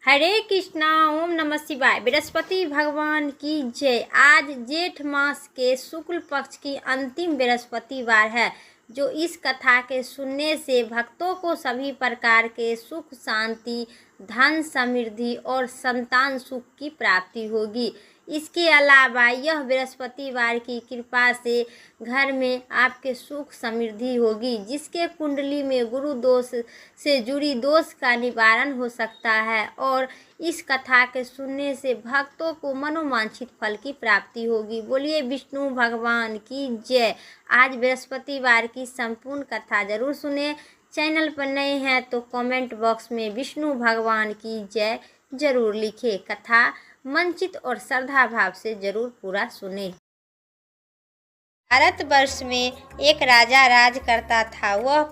हरे कृष्णा। ओम नमः शिवाय। बृहस्पति भगवान की जय। आज जेठ मास के शुक्ल पक्ष की अंतिम बृहस्पतिवार है, जो इस कथा के सुनने से भक्तों को सभी प्रकार के सुख, शांति, धन, समृद्धि और संतान सुख की प्राप्ति होगी। इसके अलावा यह बृहस्पतिवार की कृपा से घर में आपके सुख समृद्धि होगी। जिसके कुंडली में गुरु दोष से जुड़ी दोष का निवारण हो सकता है और इस कथा के सुनने से भक्तों को मनोवांछित फल की प्राप्ति होगी। बोलिए विष्णु भगवान की जय। आज बृहस्पतिवार की संपूर्ण कथा जरूर सुने। चैनल पर नए हैं तो कमेंट बॉक्स में विष्णु भगवान की जय जरूर लिखे। कथा मनचित और श्रद्धा भाव से जरूर पूरा सुने। भारतवर्ष में एक राजा राज करता था। वह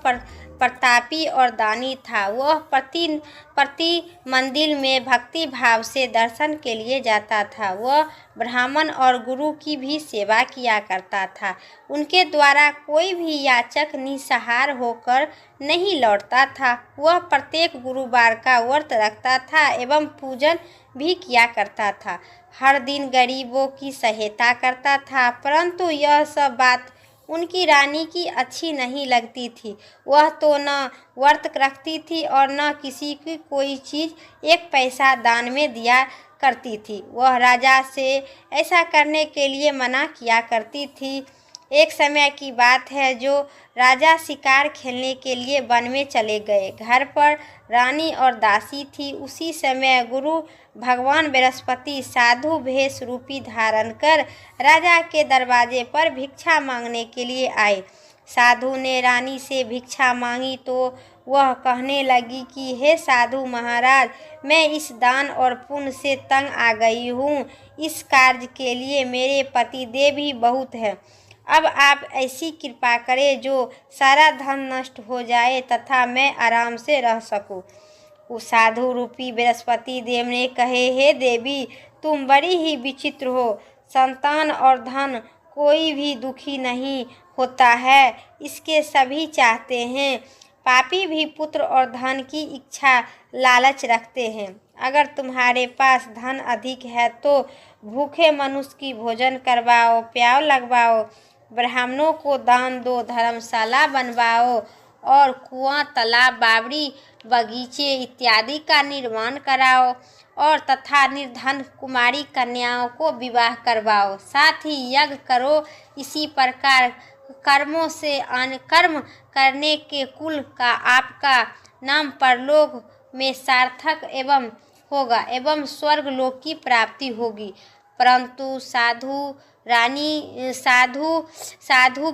प्रतापी और दानी था। वह प्रति मंदिर में भक्ति भाव से दर्शन के लिए जाता था। वह ब्राह्मण और गुरु की भी सेवा किया करता था। उनके द्वारा कोई भी याचक निसहार होकर नहीं लौटता था। वह प्रत्येक गुरुवार का व्रत रखता था एवं पूजन भी किया करता था। हर दिन गरीबों की सहायता करता था, परंतु यह सब बात उनकी रानी की अच्छी नहीं लगती थी। वह तो न व्रत रखती थी और न किसी की कोई चीज़ एक पैसा दान में दिया करती थी। वह राजा से ऐसा करने के लिए मना किया करती थी। एक समय की बात है, जो राजा शिकार खेलने के लिए वन में चले गए। घर पर रानी और दासी थी। उसी समय गुरु भगवान बृहस्पति साधु भेष रूपी धारण कर राजा के दरवाजे पर भिक्षा मांगने के लिए आए। साधु ने रानी से भिक्षा मांगी तो वह कहने लगी कि हे साधु महाराज, मैं इस दान और पुण्य से तंग आ गई हूँ। इस कार्य के लिए मेरे पति देव ही बहुत है। अब आप ऐसी कृपा करें जो सारा धन नष्ट हो जाए तथा मैं आराम से रह सकूं। उस साधु रूपी बृहस्पति देव ने कहे, हे देवी, तुम बड़ी ही विचित्र हो। संतान और धन कोई भी दुखी नहीं होता है, इसके सभी चाहते हैं। पापी भी पुत्र और धन की इच्छा लालच रखते हैं। अगर तुम्हारे पास धन अधिक है तो भूखे मनुष्य की भोजन करवाओ, प्याव लगवाओ, ब्राह्मणों को दान दो, धर्मशाला बनवाओ और कुआं, तालाब, बावड़ी, बगीचे इत्यादि का निर्माण कराओ और तथा निर्धन कुमारी कन्याओं को विवाह करवाओ। साथ ही यज्ञ करो। इसी प्रकार कर्मों से कर्म करने के कुल का आपका नाम परलोक में सार्थक एवं होगा एवं स्वर्ग लोक की प्राप्ति होगी। परंतु साधु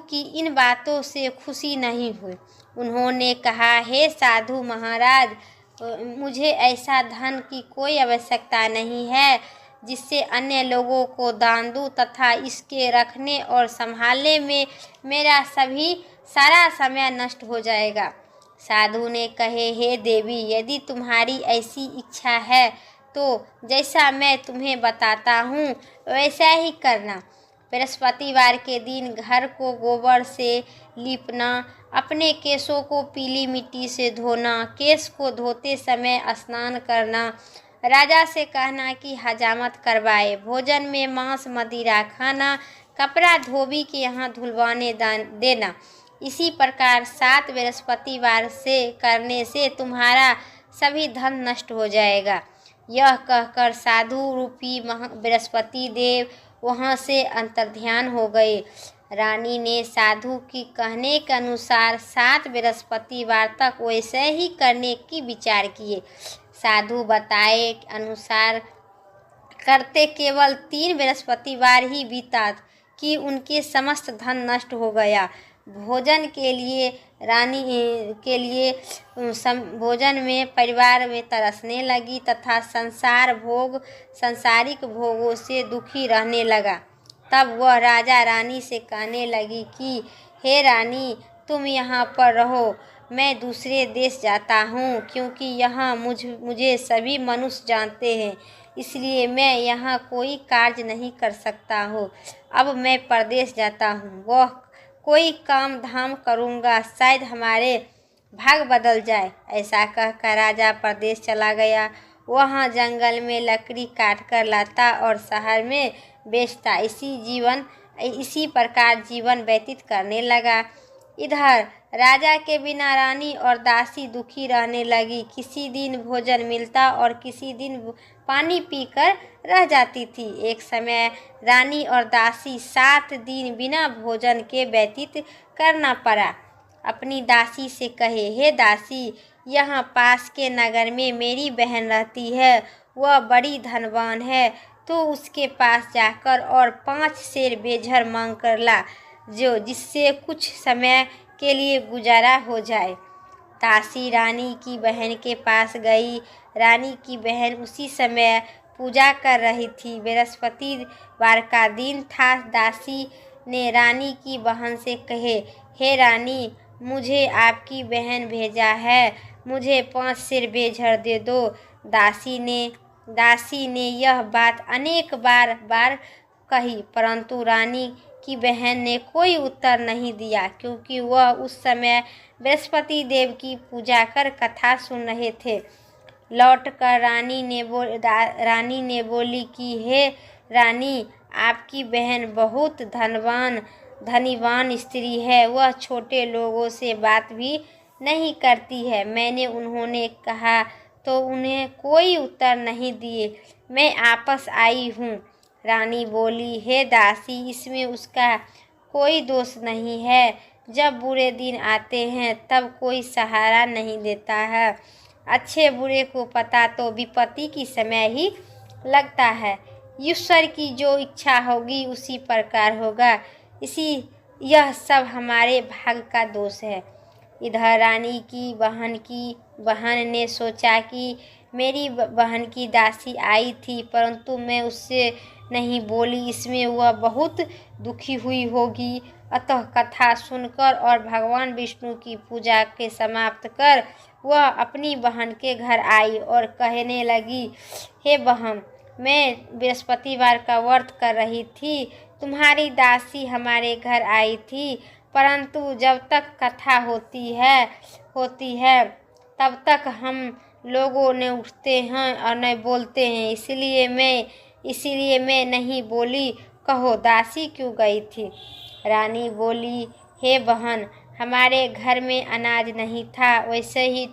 की इन बातों से खुशी नहीं हुई। उन्होंने कहा, हे साधु महाराज, मुझे ऐसा धन की कोई आवश्यकता नहीं है जिससे अन्य लोगों को दान दूं तथा इसके रखने और संभालने में मेरा सारा समय नष्ट हो जाएगा। साधु ने कहे, हे देवी, यदि तुम्हारी ऐसी इच्छा है तो जैसा मैं तुम्हें बताता हूँ वैसा ही करना। बृहस्पतिवार के दिन घर को गोबर से लीपना, अपने केशों को पीली मिट्टी से धोना, केश को धोते समय स्नान करना, राजा से कहना कि हजामत करवाए, भोजन में मांस मदिरा खाना, कपड़ा धोबी के यहाँ धुलवाने देना। इसी प्रकार 7 बृहस्पतिवार से करने से तुम्हारा सभी धन नष्ट हो जाएगा। यह कहकर साधु रूपी बृहस्पति देव वहाँ से अंतर्ध्यान हो गए। रानी ने साधु की कहने के अनुसार 7 बृहस्पतिवार तक वैसे ही करने की विचार किए। साधु बताए अनुसार करते केवल 3 बृहस्पतिवार ही बीता कि उनके समस्त धन नष्ट हो गया। भोजन के लिए भोजन में परिवार में तरसने लगी तथा संसारिक भोगों से दुखी रहने लगा। तब वह राजा रानी से कहने लगी कि हे रानी, तुम यहाँ पर रहो, मैं दूसरे देश जाता हूँ, क्योंकि यहाँ मुझे सभी मनुष्य जानते हैं, इसलिए मैं यहाँ कोई कार्य नहीं कर सकता हूँ। अब मैं परदेश जाता हूँ, वह कोई काम धाम करूँगा, शायद हमारे भाग बदल जाए। ऐसा कहकर राजा परदेश चला गया वह जंगल में लकड़ी काट कर लाता और शहर में बेचता। इसी प्रकार जीवन व्यतीत करने लगा। इधर राजा के बिना रानी और दासी दुखी रहने लगी। किसी दिन भोजन मिलता और किसी दिन पानी पीकर रह जाती थी। एक समय रानी और दासी 7 दिन बिना भोजन के व्यतीत करना पड़ा। अपनी दासी से कहे, हे दासी, यहाँ पास के नगर में मेरी बहन रहती है, वह बड़ी धनवान है, तो उसके पास जाकर और 5 सेर बेझर मांग कर ला, जिससे कुछ समय के लिए गुजारा हो जाए। दासी रानी की बहन के पास गई। रानी की बहन उसी समय पूजा कर रही थी। बृहस्पतिवार का दिन था। दासी ने रानी की बहन से कहे, हे रानी, मुझे आपकी बहन भेजा है, मुझे 5 सेर बेझर दे दो। दासी ने यह बात अनेक बार कही, परंतु रानी की बहन ने कोई उत्तर नहीं दिया, क्योंकि वह उस समय बृहस्पति देव की पूजा कर कथा सुन रहे थे। लौटकर रानी ने बोली कि हे रानी, आपकी बहन बहुत धनीवान स्त्री है, वह छोटे लोगों से बात भी नहीं करती है। मैंने उन्होंने कहा तो उन्हें कोई उत्तर नहीं दिए, मैं आपस आई हूँ। रानी बोली, हे दासी, इसमें उसका कोई दोष नहीं है। जब बुरे दिन आते हैं तब कोई सहारा नहीं देता है। अच्छे बुरे को पता तो विपत्ति की समय ही लगता है। ईश्वर की जो इच्छा होगी उसी प्रकार होगा। यह सब हमारे भाग्य का दोष है। इधर रानी की बहन ने सोचा कि मेरी बहन की दासी आई थी, परंतु मैं उससे नहीं बोली, इसमें वह बहुत दुखी हुई होगी। अतः कथा सुनकर और भगवान विष्णु की पूजा के समाप्त कर वह अपनी बहन के घर आई और कहने लगी, हे बहन, मैं बृहस्पतिवार का व्रत कर रही थी, तुम्हारी दासी हमारे घर आई थी, परंतु जब तक कथा होती है तब तक हम लोगों ने उठते हैं और न बोलते हैं, इसलिए मैं नहीं बोली। कहो, दासी क्यों गई थी? रानी बोली, हे बहन, हमारे घर में अनाज नहीं था, वैसे ही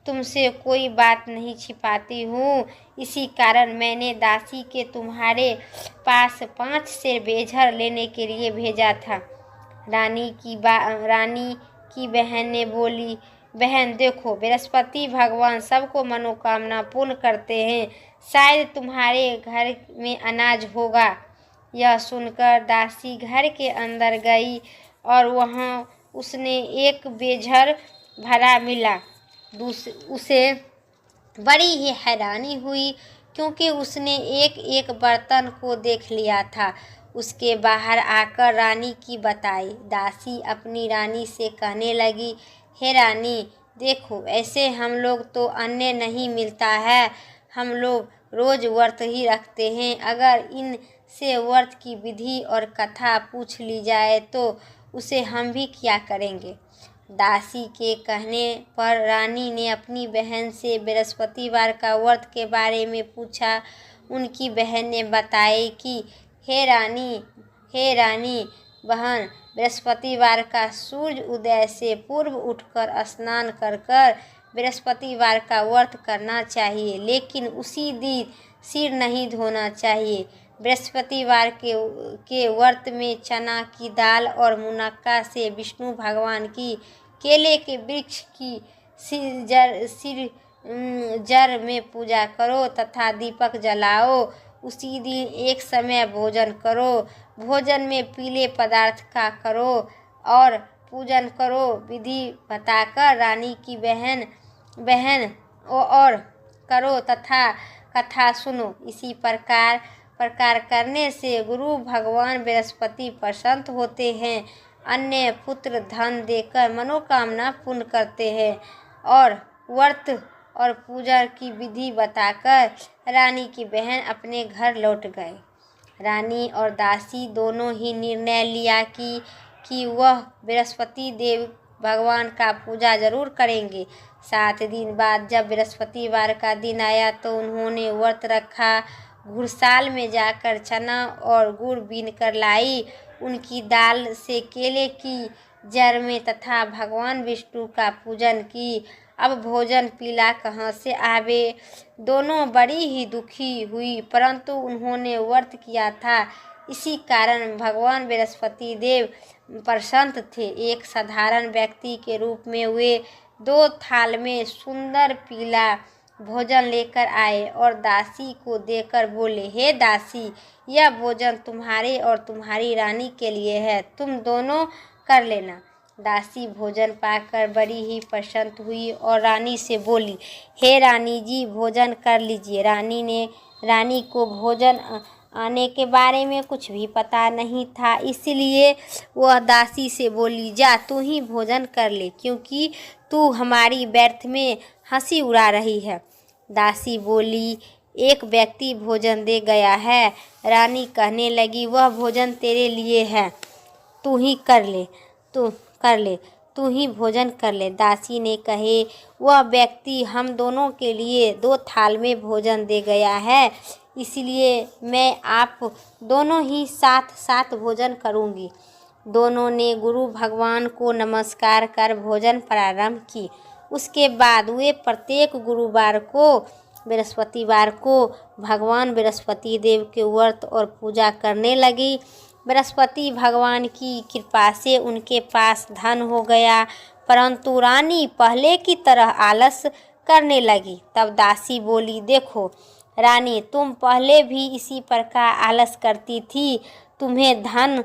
तुमसे कोई बात नहीं छिपाती हूँ, इसी कारण मैंने दासी के तुम्हारे पास 5 सेर बेझर लेने के लिए भेजा था। रानी की बहन ने बोली, बहन देखो, बृहस्पति भगवान सबको मनोकामना पूर्ण करते हैं, शायद तुम्हारे घर में अनाज होगा। यह सुनकर दासी घर के अंदर गई और वहाँ उसने एक बेझर भरा मिला। उसे बड़ी ही हैरानी हुई, क्योंकि उसने एक बर्तन को देख लिया था। उसके बाहर आकर रानी की बताई। दासी अपनी रानी से कहने लगी, हे रानी, देखो, ऐसे हम लोग तो अन्न नहीं मिलता है, हम लोग रोज व्रत ही रखते हैं। अगर इनसे व्रत की विधि और कथा पूछ ली जाए तो उसे हम भी क्या करेंगे। दासी के कहने पर रानी ने अपनी बहन से बृहस्पतिवार का व्रत के बारे में पूछा। उनकी बहन ने बताया कि हे रानी बहन, बृहस्पतिवार का सूर्य उदय से पूर्व उठकर स्नान कर बृहस्पतिवार का व्रत करना चाहिए, लेकिन उसी दिन सिर नहीं धोना चाहिए। बृहस्पतिवार के व्रत में चना की दाल और मुनक्का से विष्णु भगवान की केले के वृक्ष की सिर जड़ में पूजा करो तथा दीपक जलाओ। उसी दिन एक समय भोजन करो। भोजन में पीले पदार्थ का करो और पूजन करो। विधि बताकर रानी की बहन और करो तथा कथा सुनो। इसी प्रकार करने से गुरु भगवान बृहस्पति प्रसन्न होते हैं, अन्य पुत्र धन देकर मनोकामना पूर्ण करते हैं। और व्रत और पूजा की विधि बताकर रानी की बहन अपने घर लौट गए। रानी और दासी दोनों ही निर्णय लिया कि वह बृहस्पति देव भगवान का पूजा जरूर करेंगे। 7 दिन बाद जब बृहस्पतिवार का दिन आया तो उन्होंने व्रत रखा। घुड़साल में जाकर चना और गुड़ बीन कर लाई, उनकी दाल से केले की जड़ में तथा भगवान विष्णु का पूजन की। अब भोजन पीला कहाँ से आवे। दोनों बड़ी ही दुखी हुई, परंतु उन्होंने व्रत किया था, इसी कारण भगवान बृहस्पति देव प्रसन्न थे। एक साधारण व्यक्ति के रूप में वे 2 थाल में सुंदर पीला भोजन लेकर आए और दासी को देकर बोले, हे दासी, यह भोजन तुम्हारे और तुम्हारी रानी के लिए है, तुम दोनों कर लेना। दासी भोजन पाकर बड़ी ही प्रसन्न हुई और रानी से बोली, हे रानी जी, भोजन कर लीजिए। रानी को भोजन आने के बारे में कुछ भी पता नहीं था, इसलिए वह दासी से बोली, जा तू ही भोजन कर ले, क्योंकि तू हमारी व्यर्थ में हंसी उड़ा रही है। दासी बोली, एक व्यक्ति भोजन दे गया है। रानी कहने लगी, वह भोजन तेरे लिए है, तू ही कर ले, तू ही भोजन कर ले। दासी ने कहे, वह व्यक्ति हम दोनों के लिए 2 थाल में भोजन दे गया है, इसलिए मैं आप दोनों ही साथ साथ भोजन करूंगी। दोनों ने गुरु भगवान को नमस्कार कर भोजन प्रारंभ की। उसके बाद वे प्रत्येक गुरुवार को बृहस्पतिवार को भगवान बृहस्पति देव के व्रत और पूजा करने लगी। बृहस्पति भगवान की कृपा से उनके पास धन हो गया, परंतु रानी पहले की तरह आलस करने लगी। तब दासी बोली, देखो रानी, तुम पहले भी इसी प्रकार आलस करती थी, तुम्हें धन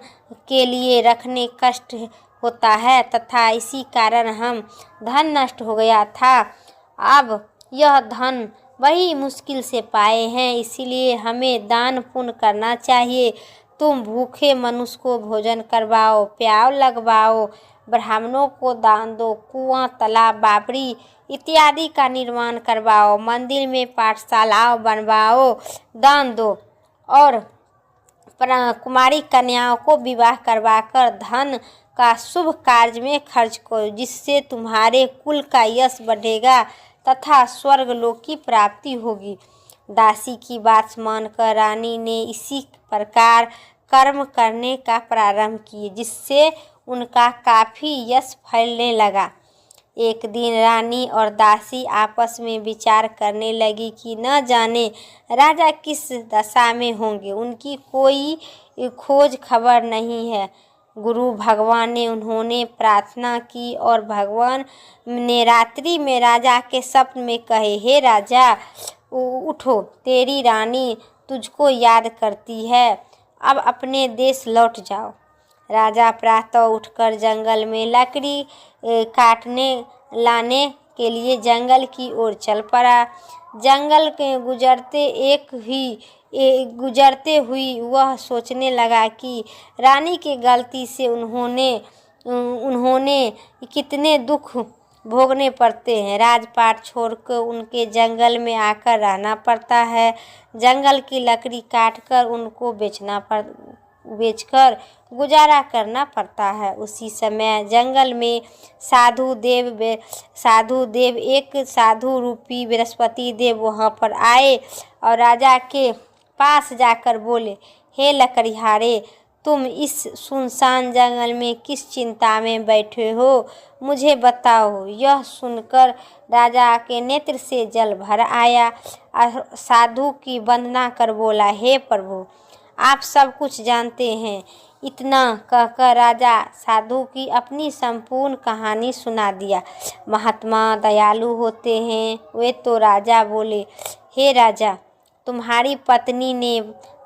के लिए रखने कष्ट होता है तथा इसी कारण हम धन नष्ट हो गया था। अब यह धन बड़ी मुश्किल से पाए हैं, इसीलिए हमें दान पुण्य करना चाहिए। तुम भूखे मनुष्य को भोजन करवाओ, प्याव लगवाओ, ब्राह्मणों को दान दो, कुआं, तालाब, बावड़ी इत्यादि का निर्माण करवाओ, मंदिर में पाठशालाओं बनवाओ, दान दो और कुमारी कन्याओं को विवाह करवाकर धन का शुभ कार्य में खर्च करो, जिससे तुम्हारे कुल का यश बढ़ेगा तथा स्वर्ग लोक की प्राप्ति होगी। दासी की बात मानकर रानी ने इसी प्रकार कर्म करने का प्रारंभ किए, जिससे उनका काफ़ी यश फैलने लगा। एक दिन रानी और दासी आपस में विचार करने लगी कि न जाने राजा किस दशा में होंगे, उनकी कोई खोज खबर नहीं है। गुरु भगवान ने उन्होंने प्रार्थना की और भगवान ने रात्रि में राजा के स्वप्न में कहे, हे राजा उठो, तेरी रानी तुझको याद करती है, अब अपने देश लौट जाओ। राजा प्रातः उठकर जंगल में लकड़ी काटने लाने के लिए जंगल की ओर चल पड़ा। जंगल के गुजरते हुई वह सोचने लगा कि रानी की गलती से उन्होंने कितने दुख भोगने पड़ते हैं। राजपाट छोड़कर उनके जंगल में आकर रहना पड़ता है। जंगल की लकड़ी काटकर उनको बेचकर गुजारा करना पड़ता है। उसी समय जंगल में साधु देव एक साधु रूपी बृहस्पति देव वहाँ पर आए और राजा के पास जाकर बोले, हे लकड़हारे, तुम इस सुनसान जंगल में किस चिंता में बैठे हो, मुझे बताओ। यह सुनकर राजा के नेत्र से जल भर आया और साधु की वंदना कर बोला, हे प्रभु, आप सब कुछ जानते हैं। इतना कहकर राजा साधु की अपनी संपूर्ण कहानी सुना दिया। महात्मा दयालु होते हैं वे तो राजा बोले, हे राजा, तुम्हारी पत्नी ने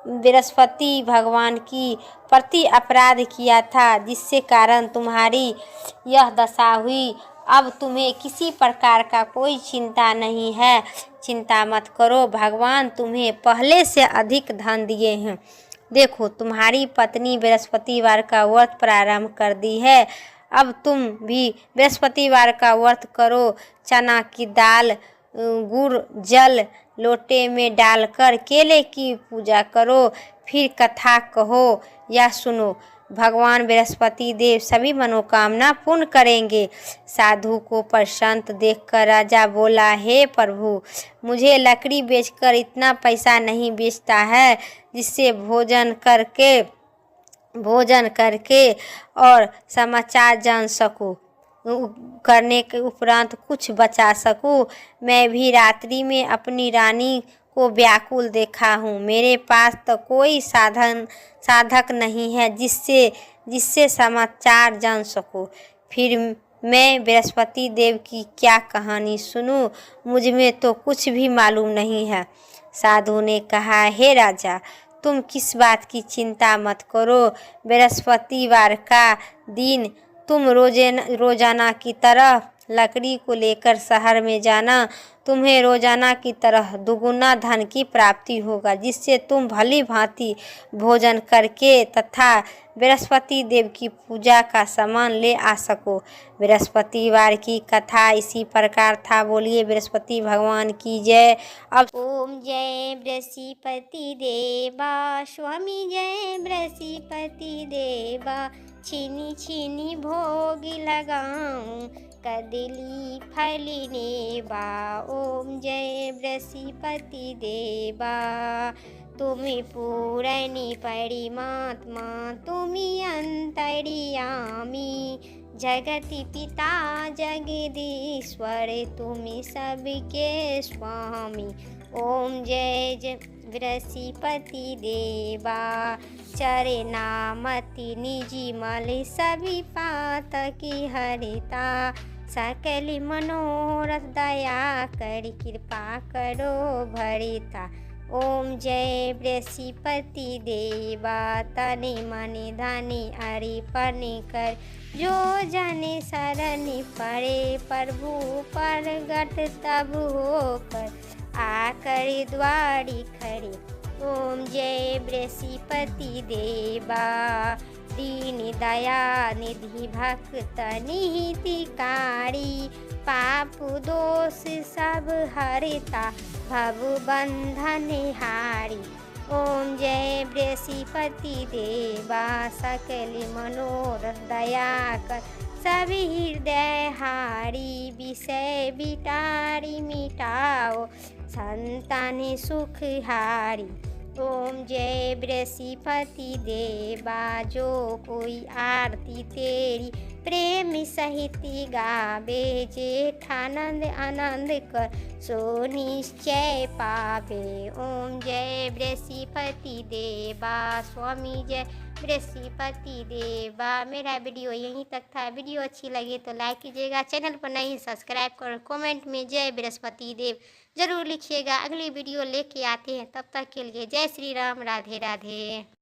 बृहस्पति भगवान की प्रति अपराध किया था, जिससे कारण तुम्हारी यह दशा हुई। अब तुम्हें किसी प्रकार का कोई चिंता नहीं है, चिंता मत करो, भगवान तुम्हें पहले से अधिक धन दिए हैं। देखो, तुम्हारी पत्नी बृहस्पतिवार का व्रत प्रारंभ कर दी है, अब तुम भी बृहस्पतिवार का व्रत करो। चना की दाल, गुड़, जल लोटे में डालकर केले की पूजा करो, फिर कथा कहो या सुनो। भगवान बृहस्पति देव सभी मनोकामना पूर्ण करेंगे। साधु को प्रशांत देखकर राजा बोला, हे प्रभु, मुझे लकड़ी बेचकर इतना पैसा नहीं बेचता है जिससे भोजन करके और समाचार जान सकूं, करने के उपरांत कुछ बचा सकूं। मैं भी रात्रि में अपनी रानी को व्याकुल देखा हूँ। मेरे पास तो कोई साधक नहीं है जिससे समाचार जान सकूं। फिर मैं बृहस्पति देव की क्या कहानी सुनूं? मुझ में तो कुछ भी मालूम नहीं है। साधु ने कहा, हे राजा, तुम किस बात की चिंता मत करो। बृहस्पतिवार का दिन तुम रोजाना की तरह लकड़ी को लेकर शहर में जाना। तुम्हें रोजाना की तरह दुगुना धन की प्राप्ति होगा, जिससे तुम भली भांति भोजन करके तथा बृहस्पति देव की पूजा का सामान ले आ सको। बृहस्पतिवार की कथा इसी प्रकार था। बोलिए बृहस्पति भगवान की जय। अब ओम जय बृहस्पति देवा, स्वामी जय बृहस्पति देवा। छीनी छीनी भोग लगाऊं, कदली फलिने बा। ओम जय बृहस्पति देवा। तुम्हें पूरणी परमात्मा, तुम्हें अंतर्यामी। जगति पिता जगदीश्वर, तुम्हें सबके स्वामी। ओम जय बृहस्पति देवा। चरे नामति निजी मल, सभी पातकी हरिता। सकल मनोरथ दया कर, कृपा करो भरिता। ओम जय बृहस्पति देवा। तनि मनि धनि अर्पण कर, जो जन शरण पड़े। प्रभु प्रगट तब होकर, आकर द्वारी खड़े। ओम जय बृहस्पति देवा। दीन दया निधि भक्त निहितकारी। पाप दोष सब हरता, भव बंधन हारी। ओम जय बृहस्पति देवा। सकल मनोरथ दया कर, सभी हृदय हारी। विषय बिटारी मिटाओ, संतान सुख हारी। ओम जय बृहस्पति देवा। जो कोई आरती तेरी प्रेम सहित गावे, जेठानंद आनंद कर सो निश्चय पावे। ओम जय बृहस्पति देवा। स्वामी जय बृहस्पति देवा। मेरा वीडियो यहीं तक था। वीडियो अच्छी लगी तो लाइक कीजिएगा, चैनल पर नहीं सब्सक्राइब कर, कमेंट में जय बृहस्पति देव जरूर लिखिएगा। अगली वीडियो लेके आते हैं, तब तक के लिए जय श्री राम, राधे राधे।